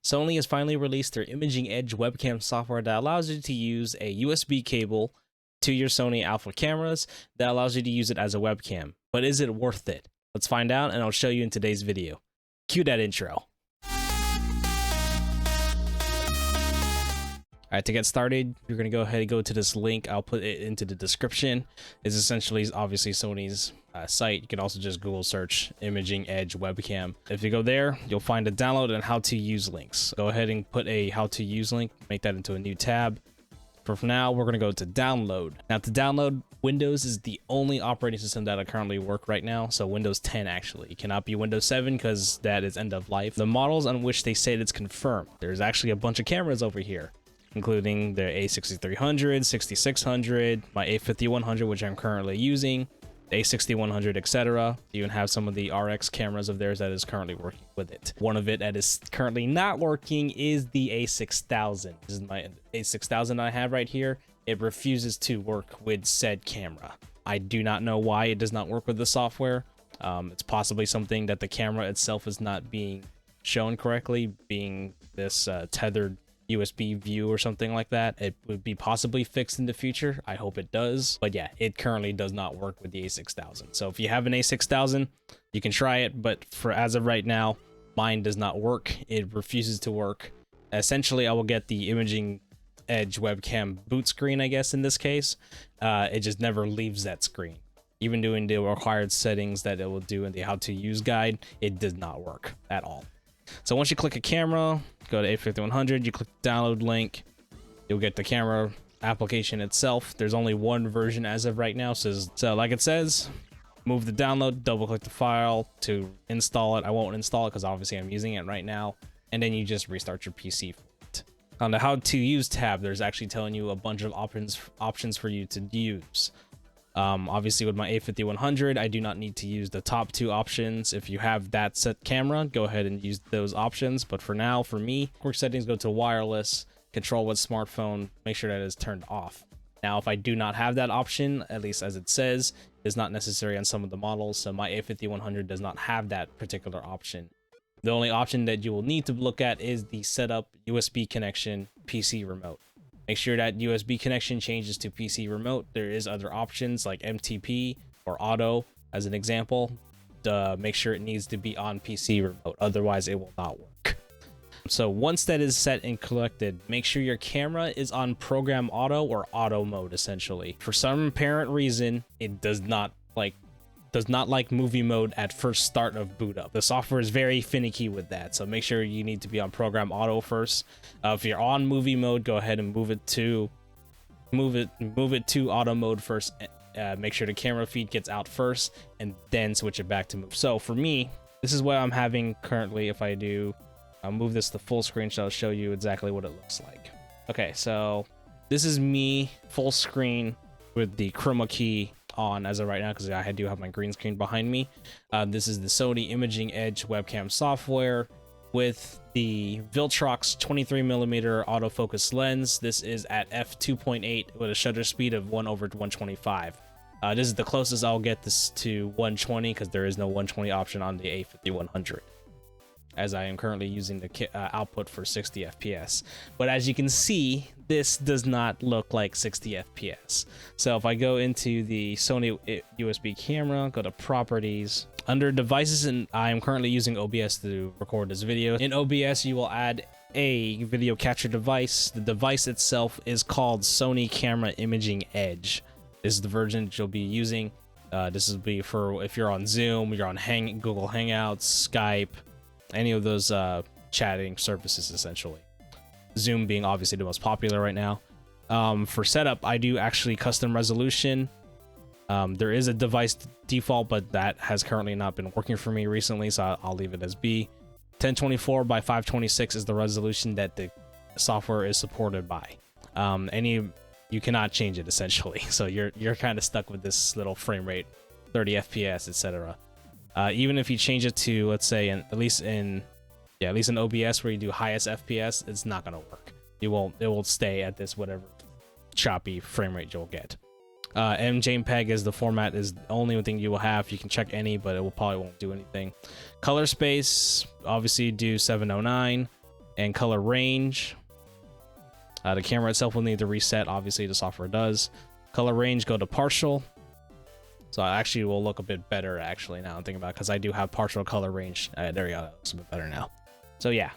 Sony has finally released their Imaging Edge webcam software that allows you to use a USB cable to your Sony Alpha cameras that allows you to use it as a webcam. But is it worth it? Let's find out, and I'll show you in today's video. Cue that intro. All right, to get started, you're going to go ahead and go to this link. I'll put it into the description. It's essentially, obviously, Sony's site. You can also just Google search Imaging Edge webcam. If you go there, you'll find a download and how to use links. Go ahead and put a how to use link, make that into a new tab. For now, we're going to go to download. Now, to download, Windows is the only operating system that I currently work right now. So Windows 10 actually. It cannot be Windows 7 because that is end of life. The models on which they say it's confirmed. There's actually a bunch of cameras over here, including the A6300, 6600, my A5100, which I'm currently using, the A6100, etc. You even have some of the RX cameras of theirs that is currently working with it. One of it that is currently not working is the A6000. This is my A6000 I have right here. It refuses to work with said camera. I do not know why it does not work with the software. It's possibly something that the camera itself is not being shown correctly, being this tethered USB view or something like that. It would be possibly fixed in the future. I hope it does. But yeah, it currently does not work with the A6000. So if you have an A6000, you can try it. But for as of right now, mine does not work. It refuses to work. Essentially, I will get the Imaging Edge webcam boot screen, I guess, in this case. It just never leaves that screen. Even doing the required settings that it will do in the how to use guide, it does not work at all. So once you click a camera, go to A5100, you click the download link, you'll get the camera application itself. There's only one version as of right now. So like it says, move the download, double click the file to install it. I won't install it because obviously I'm using it right now. And then you just restart your PC for it. On the how to use tab, there's actually telling you a bunch of options for you to use. Obviously with my A5100, I do not need to use the top two options. If you have that set camera, go ahead and use those options. But for now, for me, quick settings, go to wireless, control with smartphone, make sure that is turned off. Now, if I do not have that option, at least as it says, it's not necessary on some of the models. So my A5100 does not have that particular option. The only option that you will need to look at is the setup USB connection PC remote. Make sure that USB connection changes to PC remote. There is other options like MTP or auto as an example. Make sure it needs to be on PC remote. Otherwise, it will not work. So once that is set and collected, make sure your camera is on program auto or auto mode essentially. For some apparent reason, it does not like movie mode at first start of boot up. The software is very finicky with that, so make sure you need to be on program auto first. If you're on movie mode, go ahead and move it to auto mode first. Make sure the camera feed gets out first, and then switch it back to move. So for me, this is what I'm having currently. If I do, I'll move this to full screen, so I'll show you exactly what it looks like. Okay, so this is me full screen with the chroma key on as of right now because I do have my green screen behind me. This is the Sony Imaging Edge webcam software with the Viltrox 23mm autofocus lens. This is at f2.8 with a shutter speed of 1/125. This is the closest I'll get this to 120 because there is no 120 option on the A5100, as I am currently using the output for 60 FPS. But as you can see, this does not look like 60 FPS. So if I go into the Sony USB camera, go to properties, under devices, and I am currently using OBS to record this video. In OBS, you will add a video capture device. The device itself is called Sony Camera Imaging Edge. This is the version that you'll be using. This will be for if you're on Zoom, you're on Google Hangouts, Skype, any of those chatting services essentially. Zoom being obviously the most popular right now. For setup, I do actually custom resolution. There is a device default, but that has currently not been working for me recently, so I'll leave it as B. 1024 by 526 is the resolution that the software is supported by. You cannot change it essentially, so you're kind of stuck with this little frame rate, 30 FPS, etc. Even if you change it to, let's say, at least in OBS where you do highest FPS, it's not gonna work. It will stay at this whatever choppy frame rate you'll get. MJPEG is the format, is the only thing you will have. You can check any, but it will probably won't do anything. Color space, obviously do 709. and color range. The camera itself will need to reset. Obviously, the software does. Color range, go to partial. So I actually will look a bit better, actually, now I'm thinking about it, because I do have partial color range. There we go, that looks a bit better now. So yeah,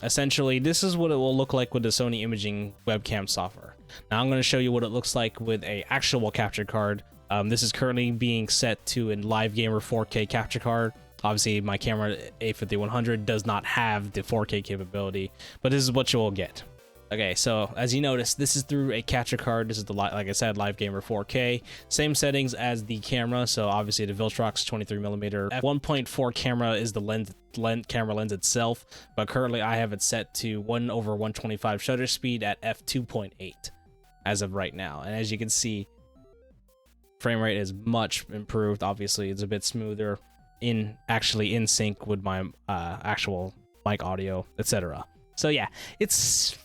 essentially, this is what it will look like with the Sony imaging webcam software. Now I'm going to show you what it looks like with a actual capture card. This is currently being set to a Live Gamer 4K capture card. Obviously, my camera A5100 does not have the 4K capability, but this is what you will get. Okay, so as you notice, this is through a capture card. This is the, like I said, Live Gamer 4K. Same settings as the camera. So obviously the Viltrox 23mm f1.4 camera is the camera lens itself, but currently I have it set to 1/125 shutter speed at f2.8 as of right now. And as you can see, frame rate is much improved. Obviously, it's a bit smoother, actually in sync with my actual mic audio, etc. So yeah, it's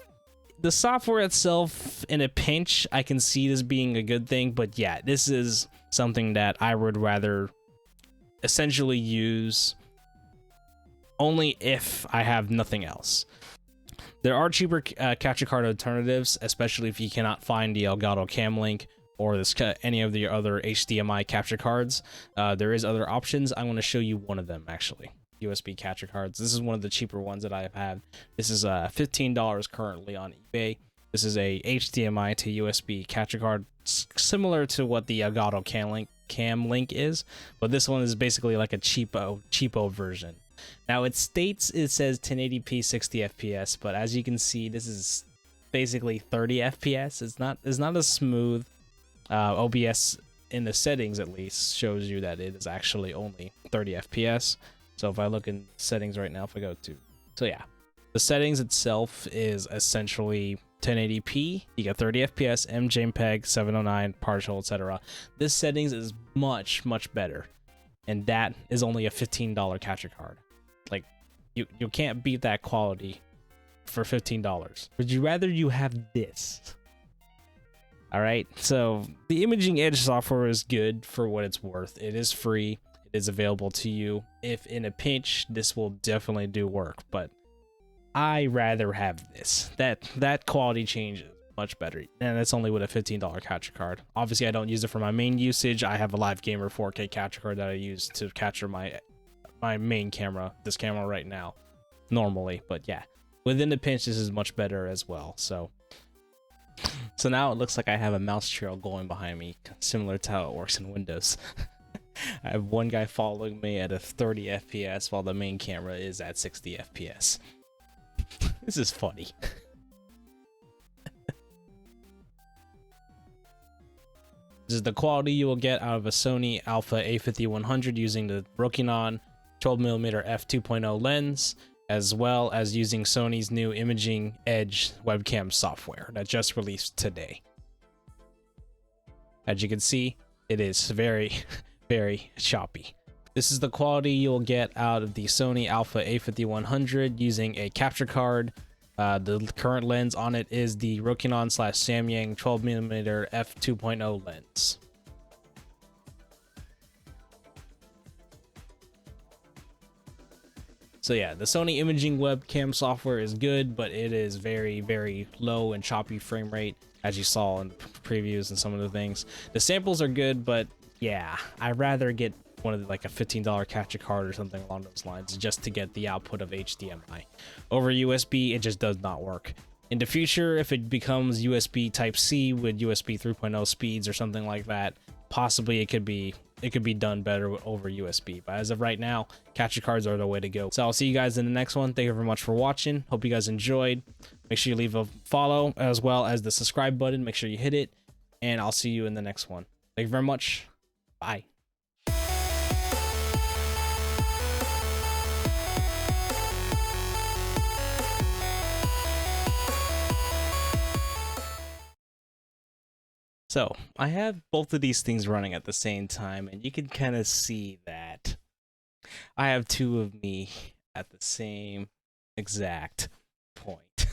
the software itself, in a pinch, I can see this being a good thing, but yeah, this is something that I would rather essentially use only if I have nothing else. There are cheaper capture card alternatives, especially if you cannot find the Elgato Cam Link or any of the other HDMI capture cards. There is other options. I'm going to show you one of them, actually. USB capture cards. This is one of the cheaper ones that I have had. This is $15 currently on eBay. This is a HDMI to USB capture card, similar to what the Elgato Cam Link is, but this one is basically like a cheapo version. Now it says 1080p 60 FPS, but as you can see, this is basically 30 FPS. It's not as smooth. OBS in the settings at least shows you that it is actually only 30 FPS. So if I look in settings right now, if I go to, so yeah, the settings itself is essentially 1080p. You get 30 FPS, MJPEG, 709, partial, etc. This settings is much better, and that is only a $15 capture card. Like, you can't beat that quality for $15. Would you rather you have this? All right, so the Imaging Edge software is good for what it's worth. It is free. It is available to you. If in a pinch, this will definitely do work, but I rather have this. That quality change is much better, and it's only with a $15 capture card. Obviously, I don't use it for my main usage. I have a Live Gamer 4K capture card that I use to capture my main camera, this camera right now, normally. But yeah, within the pinch, this is much better as well. So now it looks like I have a mouse trail going behind me, similar to how it works in Windows. I have one guy following me at a 30 FPS while the main camera is at 60 FPS. This is funny. This is the quality you will get out of a Sony Alpha A5100 using the Rokinon 12mm f2.0 lens, as well as using Sony's new Imaging Edge webcam software that just released today. As you can see, it is very choppy. This is the quality you'll get out of the Sony Alpha A5100 using a capture card. The current lens on it is the Rokinon / Samyang 12mm f2.0 lens. So yeah, the Sony imaging webcam software is good, but it is very low and choppy frame rate, as you saw in the previews and some of the things. The samples are good, but yeah, I'd rather get one of like a $15 capture card or something along those lines just to get the output of HDMI. Over USB, it just does not work. In the future, if it becomes USB Type-C with USB 3.0 speeds or something like that, possibly it could be done better over USB. But as of right now, capture cards are the way to go. So I'll see you guys in the next one. Thank you very much for watching. Hope you guys enjoyed. Make sure you leave a follow as well as the subscribe button. Make sure you hit it, and I'll see you in the next one. Thank you very much. Bye. So I have both of these things running at the same time, and you can kind of see that I have two of me at the same exact point.